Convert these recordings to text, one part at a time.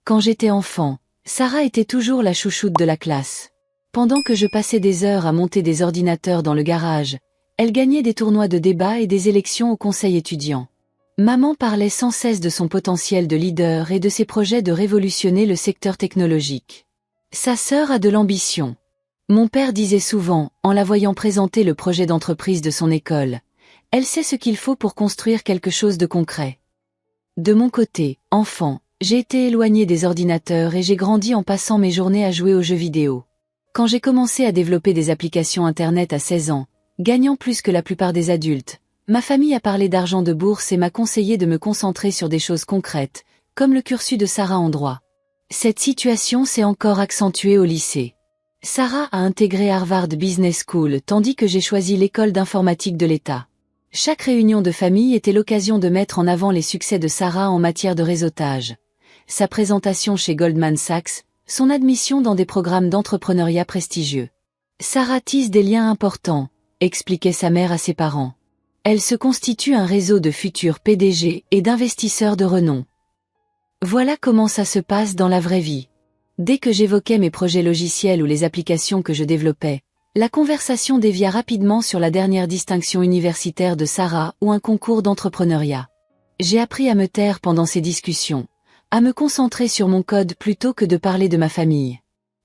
Quand j'étais enfant, Sarah était toujours la chouchoute de la classe. Pendant que je passais des heures à monter des ordinateurs dans le garage, elle gagnait des tournois de débat et des élections au conseil étudiant. Maman parlait sans cesse de son potentiel de leader et de ses projets de révolutionner le secteur technologique. Sa sœur a de l'ambition. Mon père disait souvent, en la voyant présenter le projet d'entreprise de son école, « Elle sait ce qu'il faut pour construire quelque chose de concret ». De mon côté, enfant, j'ai été éloignée des ordinateurs et j'ai grandi en passant mes journées à jouer aux jeux vidéo. Quand j'ai commencé à développer des applications Internet à 16 ans, gagnant plus que la plupart des adultes, ma famille a parlé d'argent de bourse et m'a conseillé de me concentrer sur des choses concrètes, comme le cursus de Sarah en droit. Cette situation s'est encore accentuée au lycée. Sarah a intégré Harvard Business School tandis que j'ai choisi l'école d'informatique de l'État. Chaque réunion de famille était l'occasion de mettre en avant les succès de Sarah en matière de réseautage. Sa présentation chez Goldman Sachs, son admission dans des programmes d'entrepreneuriat prestigieux. Sarah tisse des liens importants, expliquait sa mère à ses parents. Elle se constitue un réseau de futurs PDG et d'investisseurs de renom. Voilà comment ça se passe dans la vraie vie. Dès que j'évoquais mes projets logiciels ou les applications que je développais, la conversation dévia rapidement sur la dernière distinction universitaire de Sarah ou un concours d'entrepreneuriat. J'ai appris à me taire pendant ces discussions, à me concentrer sur mon code plutôt que de parler de ma famille.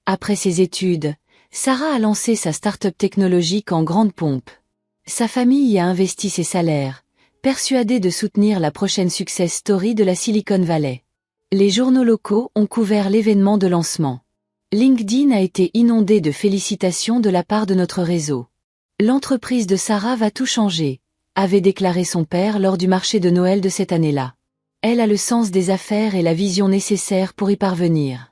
Après ses études, Sarah a lancé sa start-up technologique en grande pompe. Sa famille y a investi ses salaires, persuadée de soutenir la prochaine success story de la Silicon Valley. Les journaux locaux ont couvert l'événement de lancement. LinkedIn a été inondé de félicitations de la part de notre réseau. L'entreprise de Sarah va tout changer, avait déclaré son père lors du marché de Noël de cette année-là. Elle a le sens des affaires et la vision nécessaire pour y parvenir.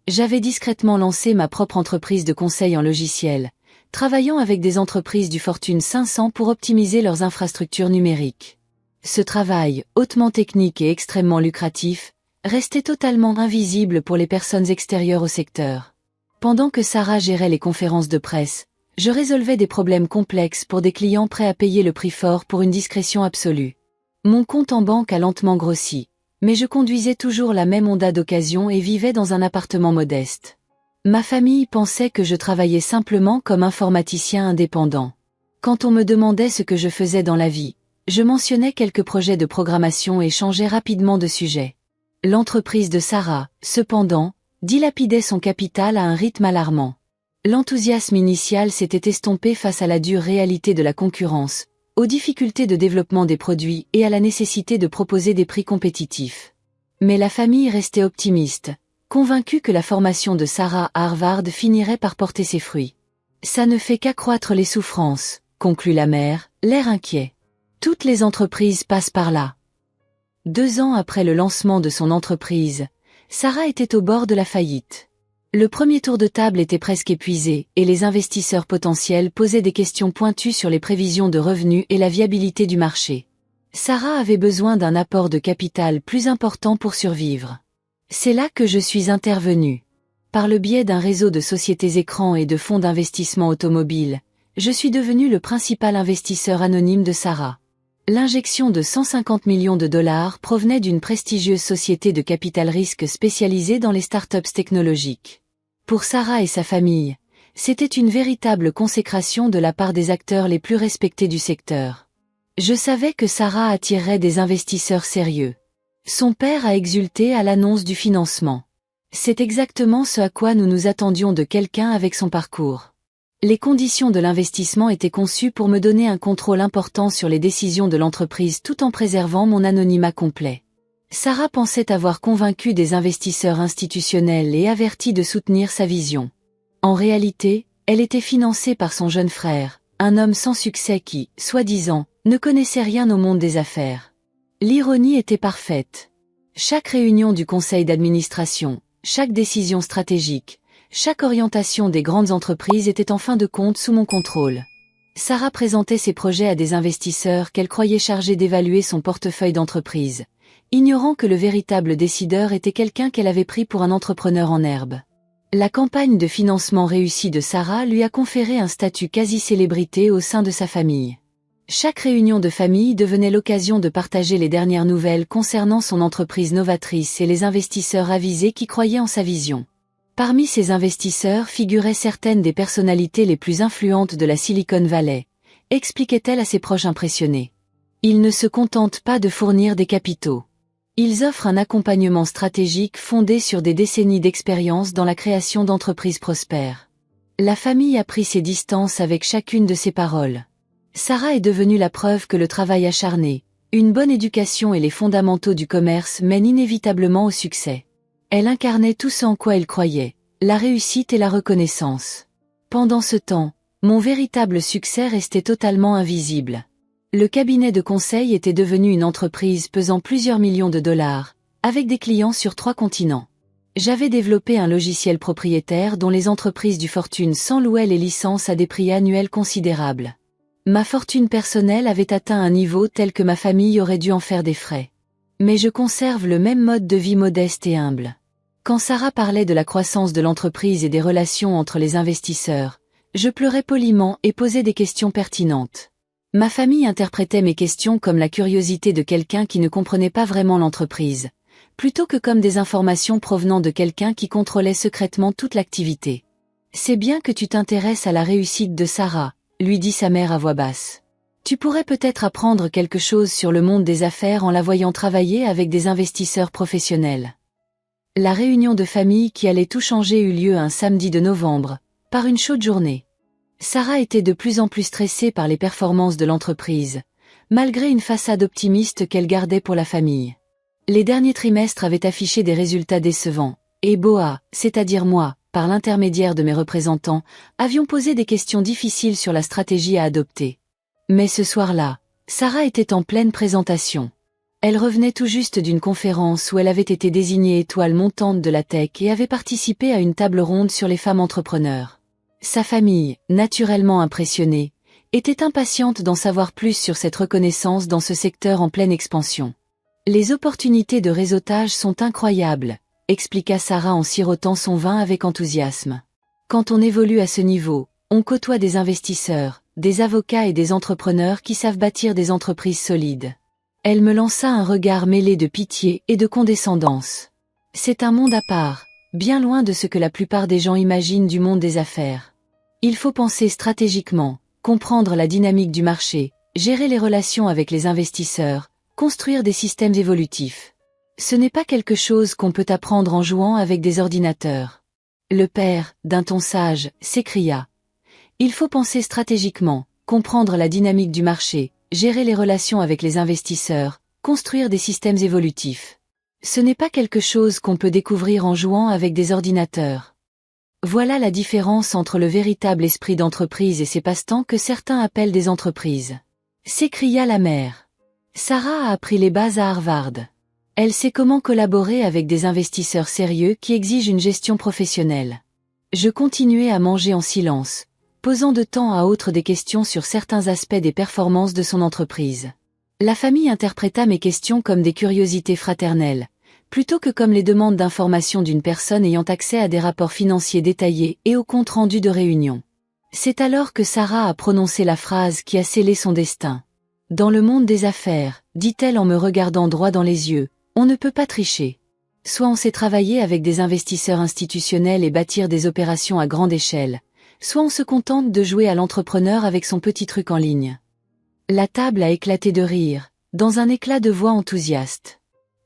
J'avais discrètement lancé ma propre entreprise de conseil en logiciel, travaillant avec des entreprises du Fortune 500 pour optimiser leurs infrastructures numériques. Ce travail, hautement technique et extrêmement lucratif, restait totalement invisible pour les personnes extérieures au secteur. Pendant que Sarah gérait les conférences de presse, je résolvais des problèmes complexes pour des clients prêts à payer le prix fort pour une discrétion absolue. Mon compte en banque a lentement grossi, mais je conduisais toujours la même Honda d'occasion et vivais dans un appartement modeste. Ma famille pensait que je travaillais simplement comme informaticien indépendant. Quand on me demandait ce que je faisais dans la vie, je mentionnais quelques projets de programmation et changeais rapidement de sujet. L'entreprise de Sarah, cependant, dilapidait son capital à un rythme alarmant. L'enthousiasme initial s'était estompé face à la dure réalité de la concurrence, aux difficultés de développement des produits et à la nécessité de proposer des prix compétitifs. Mais la famille restait optimiste, convaincue que la formation de Sarah à Harvard finirait par porter ses fruits. Ça ne fait qu'accroître les souffrances, conclut la mère, l'air inquiet. Toutes les entreprises passent par là. 2 ans après le lancement de son entreprise, Sarah était au bord de la faillite. Le premier tour de table était presque épuisé, et les investisseurs potentiels posaient des questions pointues sur les prévisions de revenus et la viabilité du marché. Sarah avait besoin d'un apport de capital plus important pour survivre. C'est là que je suis intervenue. Par le biais d'un réseau de sociétés écrans et de fonds d'investissement automobile, je suis devenu le principal investisseur anonyme de Sarah. L'injection de 150 millions de dollars provenait d'une prestigieuse société de capital risque spécialisée dans les startups technologiques. Pour Sarah et sa famille, c'était une véritable consécration de la part des acteurs les plus respectés du secteur. Je savais que Sarah attirerait des investisseurs sérieux. Son père a exulté à l'annonce du financement. C'est exactement ce à quoi nous nous attendions de quelqu'un avec son parcours. Les conditions de l'investissement étaient conçues pour me donner un contrôle important sur les décisions de l'entreprise tout en préservant mon anonymat complet. Sarah pensait avoir convaincu des investisseurs institutionnels et averti de soutenir sa vision. En réalité, elle était financée par son jeune frère, un homme sans succès qui, soi-disant, ne connaissait rien au monde des affaires. L'ironie était parfaite. Chaque réunion du conseil d'administration, chaque décision stratégique, chaque orientation des grandes entreprises était en fin de compte sous mon contrôle. Sarah présentait ses projets à des investisseurs qu'elle croyait chargés d'évaluer son portefeuille d'entreprise, ignorant que le véritable décideur était quelqu'un qu'elle avait pris pour un entrepreneur en herbe. La campagne de financement réussie de Sarah lui a conféré un statut quasi-célébrité au sein de sa famille. Chaque réunion de famille devenait l'occasion de partager les dernières nouvelles concernant son entreprise novatrice et les investisseurs avisés qui croyaient en sa vision. Parmi ces investisseurs figuraient certaines des personnalités les plus influentes de la Silicon Valley, expliquait-elle à ses proches impressionnés. Ils ne se contentent pas de fournir des capitaux. Ils offrent un accompagnement stratégique fondé sur des décennies d'expérience dans la création d'entreprises prospères. La famille a pris ses distances avec chacune de ces paroles. Sarah est devenue la preuve que le travail acharné, une bonne éducation et les fondamentaux du commerce mènent inévitablement au succès. Elle incarnait tout ce en quoi elle croyait, la réussite et la reconnaissance. Pendant ce temps, mon véritable succès restait totalement invisible. Le cabinet de conseil était devenu une entreprise pesant plusieurs millions de dollars, avec des clients sur 3 continents. J'avais développé un logiciel propriétaire dont les entreprises du Fortune 100 louaient les licences à des prix annuels considérables. Ma fortune personnelle avait atteint un niveau tel que ma famille aurait dû en faire des frais. Mais je conserve le même mode de vie modeste et humble. Quand Sarah parlait de la croissance de l'entreprise et des relations entre les investisseurs, je pleurais poliment et posais des questions pertinentes. Ma famille interprétait mes questions comme la curiosité de quelqu'un qui ne comprenait pas vraiment l'entreprise, plutôt que comme des informations provenant de quelqu'un qui contrôlait secrètement toute l'activité. « C'est bien que tu t'intéresses à la réussite de Sarah », lui dit sa mère à voix basse. « Tu pourrais peut-être apprendre quelque chose sur le monde des affaires en la voyant travailler avec des investisseurs professionnels. » La réunion de famille qui allait tout changer eut lieu un samedi de novembre, par une chaude journée. Sarah était de plus en plus stressée par les performances de l'entreprise, malgré une façade optimiste qu'elle gardait pour la famille. Les derniers trimestres avaient affiché des résultats décevants, et BOA, c'est-à-dire moi, par l'intermédiaire de mes représentants, avions posé des questions difficiles sur la stratégie à adopter. Mais ce soir-là, Sarah était en pleine présentation. Elle revenait tout juste d'une conférence où elle avait été désignée étoile montante de la tech et avait participé à une table ronde sur les femmes entrepreneurs. Sa famille, naturellement impressionnée, était impatiente d'en savoir plus sur cette reconnaissance dans ce secteur en pleine expansion. « Les opportunités de réseautage sont incroyables », expliqua Sarah en sirotant son vin avec enthousiasme. « Quand on évolue à ce niveau, on côtoie des investisseurs, des avocats et des entrepreneurs qui savent bâtir des entreprises solides. » Elle me lança un regard mêlé de pitié et de condescendance. « C'est un monde à part, bien loin de ce que la plupart des gens imaginent du monde des affaires. Il faut penser stratégiquement, comprendre la dynamique du marché, gérer les relations avec les investisseurs, construire des systèmes évolutifs. Ce n'est pas quelque chose qu'on peut apprendre en jouant avec des ordinateurs. » Le père, d'un ton sage, s'écria. « Il faut penser stratégiquement, comprendre la dynamique du marché, gérer les relations avec les investisseurs, construire des systèmes évolutifs. Ce n'est pas quelque chose qu'on peut découvrir en jouant avec des ordinateurs. Voilà la différence entre le véritable esprit d'entreprise et ces passe-temps que certains appellent des entreprises. » S'écria la mère. Sarah a appris les bases à Harvard. Elle sait comment collaborer avec des investisseurs sérieux qui exigent une gestion professionnelle. Je continuais à manger en silence, posant de temps à autre des questions sur certains aspects des performances de son entreprise. La famille interpréta mes questions comme des curiosités fraternelles, plutôt que comme les demandes d'information d'une personne ayant accès à des rapports financiers détaillés et aux comptes rendus de réunion. C'est alors que Sarah a prononcé la phrase qui a scellé son destin. « Dans le monde des affaires, dit-elle en me regardant droit dans les yeux, on ne peut pas tricher. Soit on sait travailler avec des investisseurs institutionnels et bâtir des opérations à grande échelle, soit on se contente de jouer à l'entrepreneur avec son petit truc en ligne. » La table a éclaté de rire, dans un éclat de voix enthousiaste.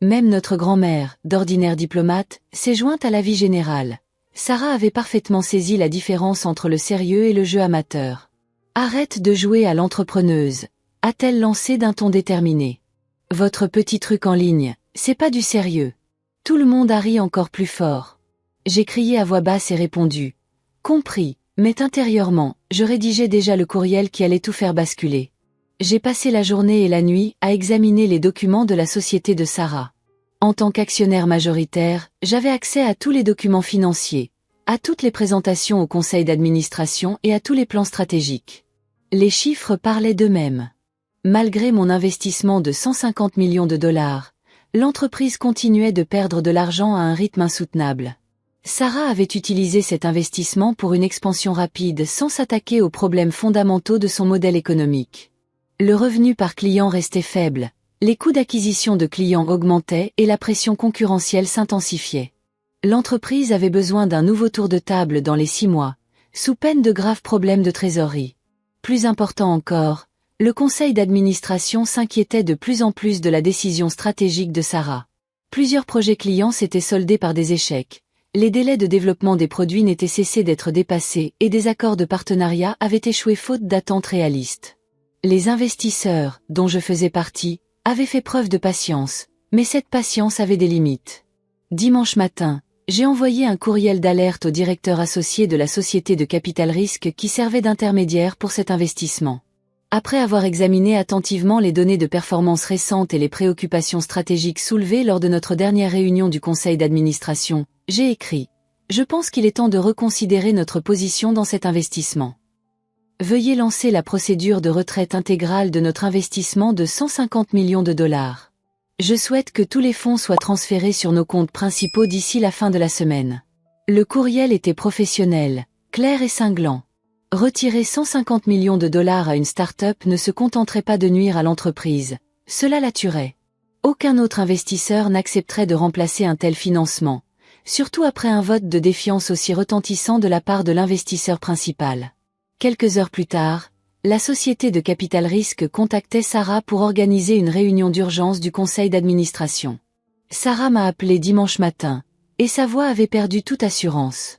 Même notre grand-mère, d'ordinaire diplomate, s'est jointe à la vie générale. Sarah avait parfaitement saisi la différence entre le sérieux et le jeu amateur. « Arrête de jouer à l'entrepreneuse », a-t-elle lancé d'un ton déterminé. « Votre petit truc en ligne, c'est pas du sérieux. » Tout le monde a ri encore plus fort. J'ai crié à voix basse et répondu. « Compris, mais intérieurement, je rédigeais déjà le courriel qui allait tout faire basculer. » J'ai passé la journée et la nuit à examiner les documents de la société de Sarah. En tant qu'actionnaire majoritaire, j'avais accès à tous les documents financiers, à toutes les présentations au conseil d'administration et à tous les plans stratégiques. Les chiffres parlaient d'eux-mêmes. Malgré mon investissement de 150 millions de dollars, l'entreprise continuait de perdre de l'argent à un rythme insoutenable. Sarah avait utilisé cet investissement pour une expansion rapide sans s'attaquer aux problèmes fondamentaux de son modèle économique. Le revenu par client restait faible, les coûts d'acquisition de clients augmentaient et la pression concurrentielle s'intensifiait. L'entreprise avait besoin d'un nouveau tour de table dans les 6 mois, sous peine de graves problèmes de trésorerie. Plus important encore, le conseil d'administration s'inquiétait de plus en plus de la décision stratégique de Sarah. Plusieurs projets clients s'étaient soldés par des échecs, les délais de développement des produits n'étaient cessés d'être dépassés et des accords de partenariat avaient échoué faute d'attentes réalistes. Les investisseurs, dont je faisais partie, avaient fait preuve de patience, mais cette patience avait des limites. Dimanche matin, j'ai envoyé un courriel d'alerte au directeur associé de la société de capital risque qui servait d'intermédiaire pour cet investissement. Après avoir examiné attentivement les données de performance récentes et les préoccupations stratégiques soulevées lors de notre dernière réunion du conseil d'administration, j'ai écrit « Je pense qu'il est temps de reconsidérer notre position dans cet investissement. Veuillez lancer la procédure de retraite intégrale de notre investissement de 150 millions de dollars. Je souhaite que tous les fonds soient transférés sur nos comptes principaux d'ici la fin de la semaine. » Le courriel était professionnel, clair et cinglant. Retirer 150 millions de dollars à une start-up ne se contenterait pas de nuire à l'entreprise, cela la tuerait. Aucun autre investisseur n'accepterait de remplacer un tel financement, surtout après un vote de défiance aussi retentissant de la part de l'investisseur principal. Quelques heures plus tard, la société de capital risque contactait Sarah pour organiser une réunion d'urgence du conseil d'administration. Sarah m'a appelé dimanche matin, et sa voix avait perdu toute assurance.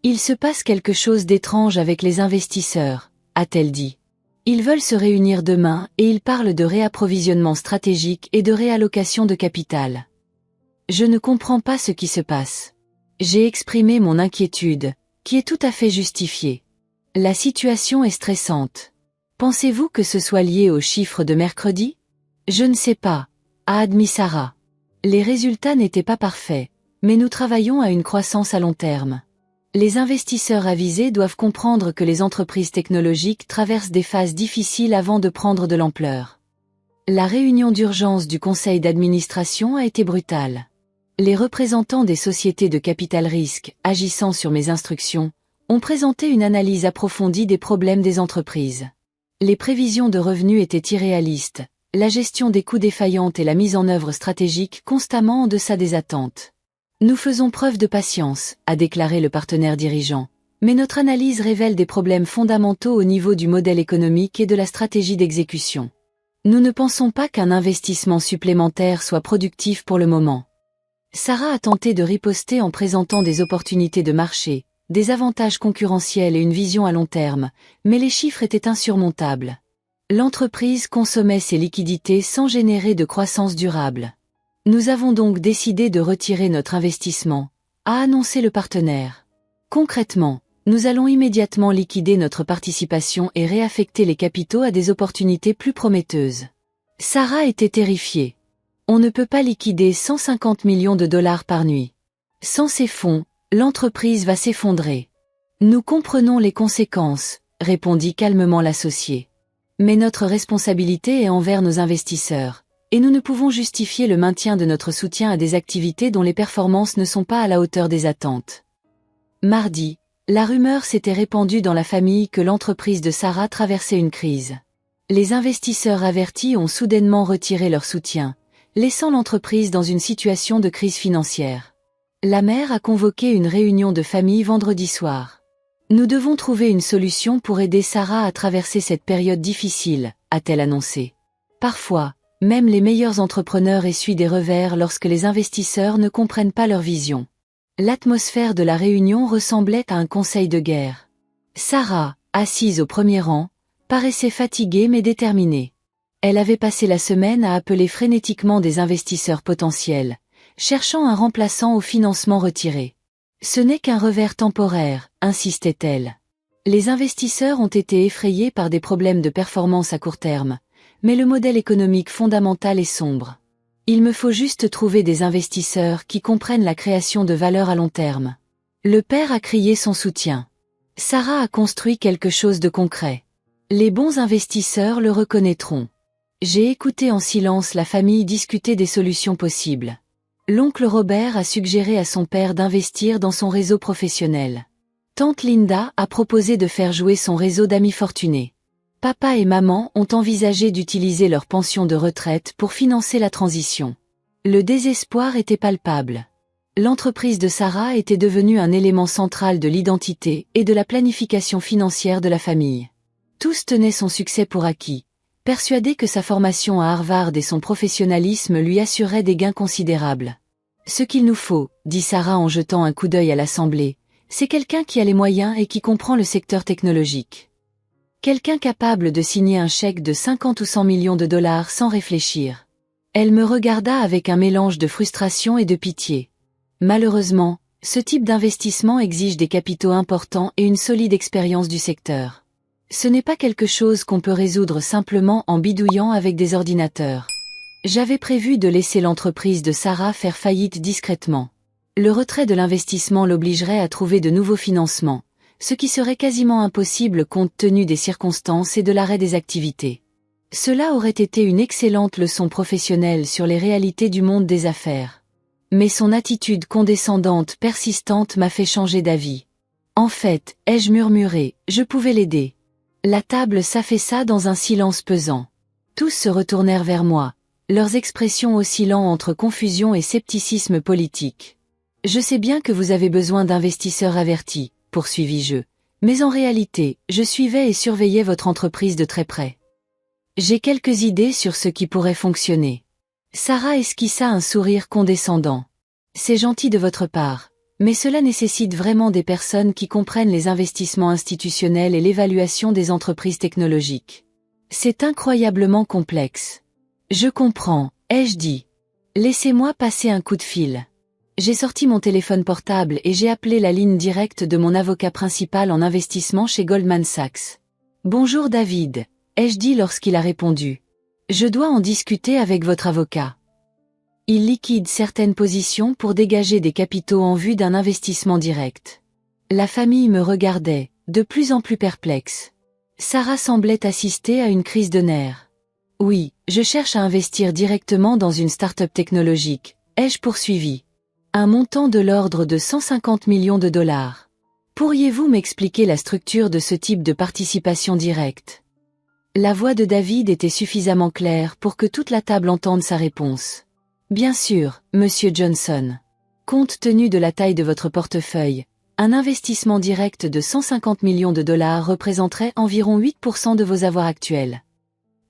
Il se passe quelque chose d'étrange avec les investisseurs, a-t-elle dit. Ils veulent se réunir demain et ils parlent de réapprovisionnement stratégique et de réallocation de capital. Je ne comprends pas ce qui se passe. J'ai exprimé mon inquiétude, qui est tout à fait justifiée. La situation est stressante. Pensez-vous que ce soit lié aux chiffres de mercredi? Je ne sais pas, a admis Sarah. Les résultats n'étaient pas parfaits, mais nous travaillons à une croissance à long terme. Les investisseurs avisés doivent comprendre que les entreprises technologiques traversent des phases difficiles avant de prendre de l'ampleur. La réunion d'urgence du conseil d'administration a été brutale. Les représentants des sociétés de capital risque, agissant sur mes instructions, ont présenté une analyse approfondie des problèmes des entreprises. Les prévisions de revenus étaient irréalistes, la gestion des coûts défaillante et la mise en œuvre stratégique constamment en deçà des attentes. Nous faisons preuve de patience, a déclaré le partenaire dirigeant, mais notre analyse révèle des problèmes fondamentaux au niveau du modèle économique et de la stratégie d'exécution. Nous ne pensons pas qu'un investissement supplémentaire soit productif pour le moment. Sarah a tenté de riposter en présentant des opportunités de marché, des avantages concurrentiels et une vision à long terme, mais les chiffres étaient insurmontables. L'entreprise consommait ses liquidités sans générer de croissance durable. Nous avons donc décidé de retirer notre investissement, a annoncé le partenaire. Concrètement, nous allons immédiatement liquider notre participation et réaffecter les capitaux à des opportunités plus prometteuses. Sarah était terrifiée. On ne peut pas liquider 150 millions de dollars par nuit. Sans ces fonds, l'entreprise va s'effondrer. Nous comprenons les conséquences, répondit calmement l'associé. Mais notre responsabilité est envers nos investisseurs. Et nous ne pouvons justifier le maintien de notre soutien à des activités dont les performances ne sont pas à la hauteur des attentes. Mardi, la rumeur s'était répandue dans la famille que l'entreprise de Sarah traversait une crise. Les investisseurs avertis ont soudainement retiré leur soutien, laissant l'entreprise dans une situation de crise financière. La mère a convoqué une réunion de famille vendredi soir. Nous devons trouver une solution pour aider Sarah à traverser cette période difficile, a-t-elle annoncé. Parfois, même les meilleurs entrepreneurs essuient des revers lorsque les investisseurs ne comprennent pas leur vision. L'atmosphère de la réunion ressemblait à un conseil de guerre. Sarah, assise au premier rang, paraissait fatiguée mais déterminée. Elle avait passé la semaine à appeler frénétiquement des investisseurs potentiels, cherchant un remplaçant au financement retiré. Ce n'est qu'un revers temporaire, insistait-elle. Les investisseurs ont été effrayés par des problèmes de performance à court terme, mais le modèle économique fondamental est sombre. Il me faut juste trouver des investisseurs qui comprennent la création de valeur à long terme. Le père a crié son soutien. Sarah a construit quelque chose de concret. Les bons investisseurs le reconnaîtront. J'ai écouté en silence la famille discuter des solutions possibles. L'oncle Robert a suggéré à son père d'investir dans son réseau professionnel. Tante Linda a proposé de faire jouer son réseau d'amis fortunés. Papa et maman ont envisagé d'utiliser leur pension de retraite pour financer la transition. Le désespoir était palpable. L'entreprise de Sarah était devenue un élément central de l'identité et de la planification financière de la famille. Tous tenaient son succès pour acquis, persuadés que sa formation à Harvard et son professionnalisme lui assuraient des gains considérables. Ce qu'il nous faut, dit Sarah en jetant un coup d'œil à l'assemblée, c'est quelqu'un qui a les moyens et qui comprend le secteur technologique. Quelqu'un capable de signer un chèque de 50 ou 100 millions de dollars sans réfléchir. Elle me regarda avec un mélange de frustration et de pitié. Malheureusement, ce type d'investissement exige des capitaux importants et une solide expérience du secteur. Ce n'est pas quelque chose qu'on peut résoudre simplement en bidouillant avec des ordinateurs. J'avais prévu de laisser l'entreprise de Sarah faire faillite discrètement. Le retrait de l'investissement l'obligerait à trouver de nouveaux financements, ce qui serait quasiment impossible compte tenu des circonstances et de l'arrêt des activités. Cela aurait été une excellente leçon professionnelle sur les réalités du monde des affaires. Mais son attitude condescendante persistante m'a fait changer d'avis. En fait, ai-je murmuré, je pouvais l'aider. La table s'affaissa dans un silence pesant. Tous se retournèrent vers moi, leurs expressions oscillant entre confusion et scepticisme politique. Je sais bien que vous avez besoin d'investisseurs avertis, poursuivis-je, mais en réalité, je suivais et surveillais votre entreprise de très près. J'ai quelques idées sur ce qui pourrait fonctionner. Sarah esquissa un sourire condescendant. C'est gentil de votre part, mais cela nécessite vraiment des personnes qui comprennent les investissements institutionnels et l'évaluation des entreprises technologiques. C'est incroyablement complexe. Je comprends, ai-je dit. Laissez-moi passer un coup de fil. J'ai sorti mon téléphone portable et j'ai appelé la ligne directe de mon avocat principal en investissement chez Goldman Sachs. Bonjour David, ai-je dit lorsqu'il a répondu. Je dois en discuter avec votre avocat. Il liquide certaines positions pour dégager des capitaux en vue d'un investissement direct. La famille me regardait, de plus en plus perplexe. Sarah semblait assister à une crise de nerfs. Oui, je cherche à investir directement dans une start-up technologique, ai-je poursuivi. Un montant de l'ordre de 150 millions de dollars. Pourriez-vous m'expliquer la structure de ce type de participation directe? La voix de David était suffisamment claire pour que toute la table entende sa réponse. Bien sûr, Monsieur Johnson. Compte tenu de la taille de votre portefeuille, un investissement direct de 150 millions de dollars représenterait environ 8% de vos avoirs actuels.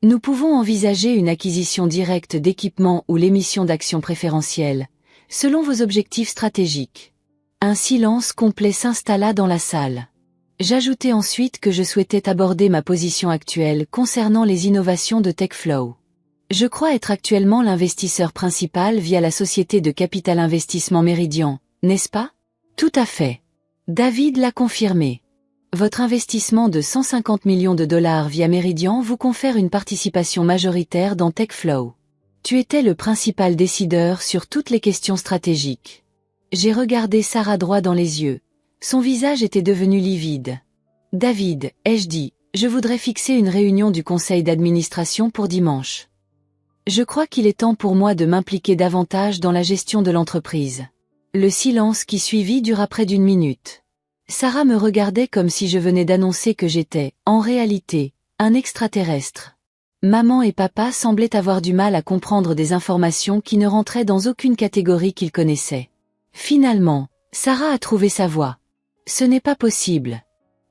Nous pouvons envisager une acquisition directe d'équipements ou l'émission d'actions préférentielles, selon vos objectifs stratégiques. Un silence complet s'installa dans la salle. J'ajoutai ensuite que je souhaitais aborder ma position actuelle concernant les innovations de TechFlow. Je crois être actuellement l'investisseur principal via la société de capital investissement Meridian, n'est-ce pas? Tout à fait. David l'a confirmé. Votre investissement de 150 millions de dollars via Meridian vous confère une participation majoritaire dans TechFlow. Tu étais le principal décideur sur toutes les questions stratégiques. J'ai regardé Sarah droit dans les yeux. Son visage était devenu livide. David, ai-je dit, je voudrais fixer une réunion du conseil d'administration pour dimanche. Je crois qu'il est temps pour moi de m'impliquer davantage dans la gestion de l'entreprise. Le silence qui suivit dura près d'1 minute. Sarah me regardait comme si je venais d'annoncer que j'étais, en réalité, un extraterrestre. Maman et papa semblaient avoir du mal à comprendre des informations qui ne rentraient dans aucune catégorie qu'ils connaissaient. Finalement, Sarah a trouvé sa voie. Ce n'est pas possible.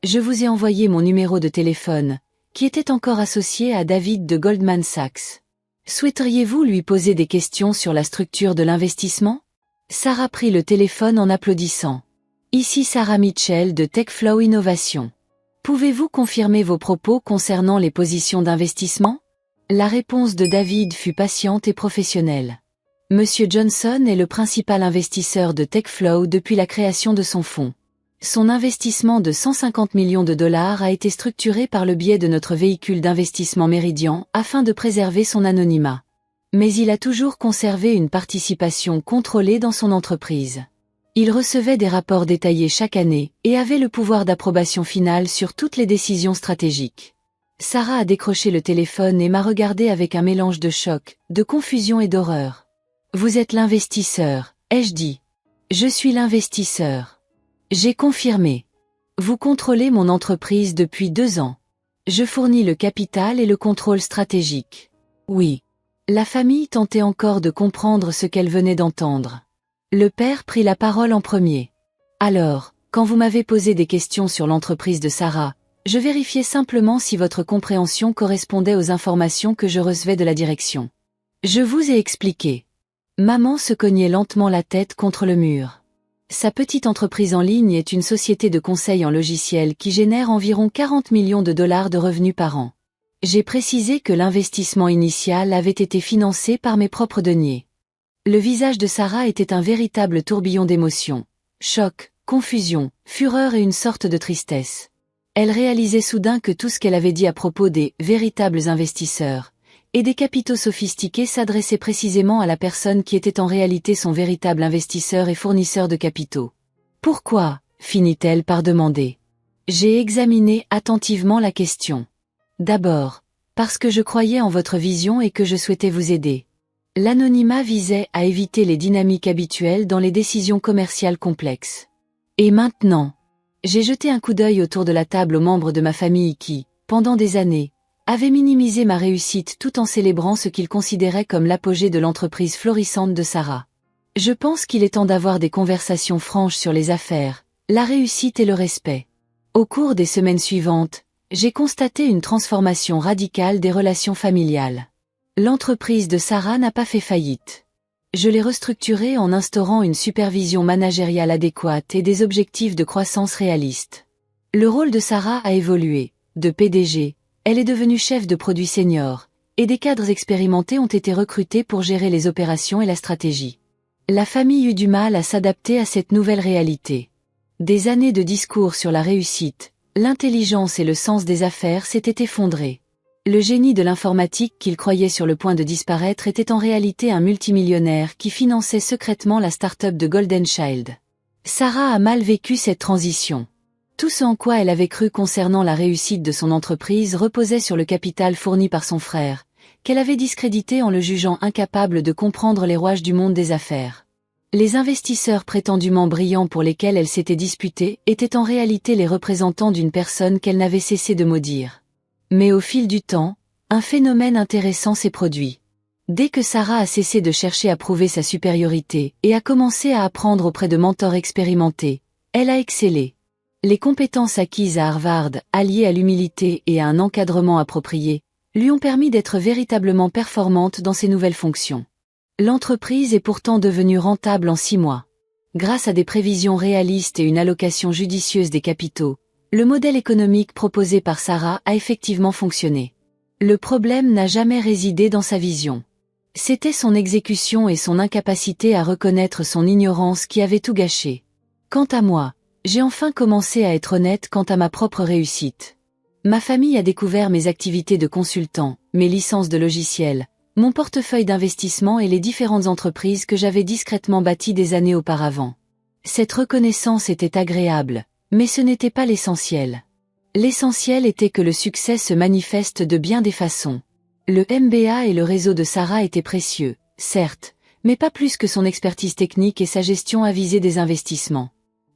Je vous ai envoyé mon numéro de téléphone, qui était encore associé à David de Goldman Sachs. Souhaiteriez-vous lui poser des questions sur la structure de l'investissement? Sarah prit le téléphone en applaudissant. Ici Sarah Mitchell de TechFlow Innovation. Pouvez-vous confirmer vos propos concernant les positions d'investissement? La réponse de David fut patiente et professionnelle. Monsieur Johnson est le principal investisseur de TechFlow depuis la création de son fonds. Son investissement de 150 millions de dollars a été structuré par le biais de notre véhicule d'investissement Meridian afin de préserver son anonymat. Mais il a toujours conservé une participation contrôlée dans son entreprise. Il recevait des rapports détaillés chaque année et avait le pouvoir d'approbation finale sur toutes les décisions stratégiques. Sarah a décroché le téléphone et m'a regardé avec un mélange de choc, de confusion et d'horreur. Vous êtes l'investisseur, ai-je dit. Je suis l'investisseur. J'ai confirmé. Vous contrôlez mon entreprise depuis 2 ans. Je fournis le capital et le contrôle stratégique. Oui. La famille tentait encore de comprendre ce qu'elle venait d'entendre. Le père prit la parole en premier. Alors, quand vous m'avez posé des questions sur l'entreprise de Sarah, je vérifiais simplement si votre compréhension correspondait aux informations que je recevais de la direction. Je vous ai expliqué. Maman se cognait lentement la tête contre le mur. Sa petite entreprise en ligne est une société de conseil en logiciel qui génère environ 40 millions de dollars de revenus par an. J'ai précisé que l'investissement initial avait été financé par mes propres deniers. Le visage de Sarah était un véritable tourbillon d'émotions. Choc, confusion, fureur et une sorte de tristesse. Elle réalisait soudain que tout ce qu'elle avait dit à propos des « véritables investisseurs » et des capitaux sophistiqués s'adressait précisément à la personne qui était en réalité son véritable investisseur et fournisseur de capitaux. « Pourquoi ?» finit-elle par demander. J'ai examiné attentivement la question. D'abord, parce que je croyais en votre vision et que je souhaitais vous aider. L'anonymat visait à éviter les dynamiques habituelles dans les décisions commerciales complexes. Et maintenant, j'ai jeté un coup d'œil autour de la table aux membres de ma famille qui, pendant des années, avaient minimisé ma réussite tout en célébrant ce qu'ils considéraient comme l'apogée de l'entreprise florissante de Sarah. Je pense qu'il est temps d'avoir des conversations franches sur les affaires, la réussite et le respect. Au cours des semaines suivantes, j'ai constaté une transformation radicale des relations familiales. L'entreprise de Sarah n'a pas fait faillite. Je l'ai restructurée en instaurant une supervision managériale adéquate et des objectifs de croissance réalistes. Le rôle de Sarah a évolué. De PDG, elle est devenue chef de produit senior, et des cadres expérimentés ont été recrutés pour gérer les opérations et la stratégie. La famille eut du mal à s'adapter à cette nouvelle réalité. Des années de discours sur la réussite, l'intelligence et le sens des affaires s'étaient effondrés. Le génie de l'informatique qu'il croyait sur le point de disparaître était en réalité un multimillionnaire qui finançait secrètement la start-up de Golden Child. Sarah a mal vécu cette transition. Tout ce en quoi elle avait cru concernant la réussite de son entreprise reposait sur le capital fourni par son frère, qu'elle avait discrédité en le jugeant incapable de comprendre les rouages du monde des affaires. Les investisseurs prétendument brillants pour lesquels elle s'était disputée étaient en réalité les représentants d'une personne qu'elle n'avait cessé de maudire. Mais au fil du temps, un phénomène intéressant s'est produit. Dès que Sarah a cessé de chercher à prouver sa supériorité et a commencé à apprendre auprès de mentors expérimentés, elle a excellé. Les compétences acquises à Harvard, alliées à l'humilité et à un encadrement approprié, lui ont permis d'être véritablement performante dans ses nouvelles fonctions. L'entreprise est pourtant devenue rentable en 6 mois. Grâce à des prévisions réalistes et une allocation judicieuse des capitaux, le modèle économique proposé par Sarah a effectivement fonctionné. Le problème n'a jamais résidé dans sa vision. C'était son exécution et son incapacité à reconnaître son ignorance qui avaient tout gâché. Quant à moi, j'ai enfin commencé à être honnête quant à ma propre réussite. Ma famille a découvert mes activités de consultant, mes licences de logiciels, mon portefeuille d'investissement et les différentes entreprises que j'avais discrètement bâties des années auparavant. Cette reconnaissance était agréable, mais ce n'était pas l'essentiel. L'essentiel était que le succès se manifeste de bien des façons. Le MBA et le réseau de Sarah étaient précieux, certes, mais pas plus que son expertise technique et sa gestion avisée des investissements.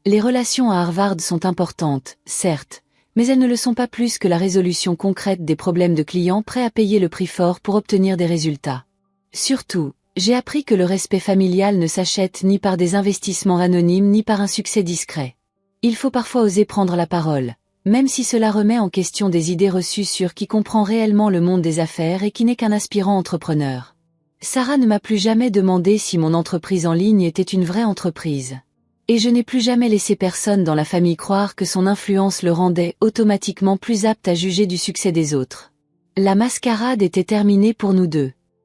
Les relations à Harvard sont importantes, certes, mais elles ne le sont pas plus que la résolution concrète des problèmes de clients prêts à payer le prix fort pour obtenir des résultats. Surtout, j'ai appris que le respect familial ne s'achète ni par des investissements anonymes ni par un succès discret. Il faut parfois oser prendre la parole, même si cela remet en question des idées reçues sur qui comprend réellement le monde des affaires et qui n'est qu'un aspirant entrepreneur. Sarah ne m'a plus jamais demandé si mon entreprise en ligne était une vraie entreprise. Et je n'ai plus jamais laissé personne dans la famille croire que son influence le rendait automatiquement plus apte à juger du succès des autres. La mascarade était terminée pour nous deux.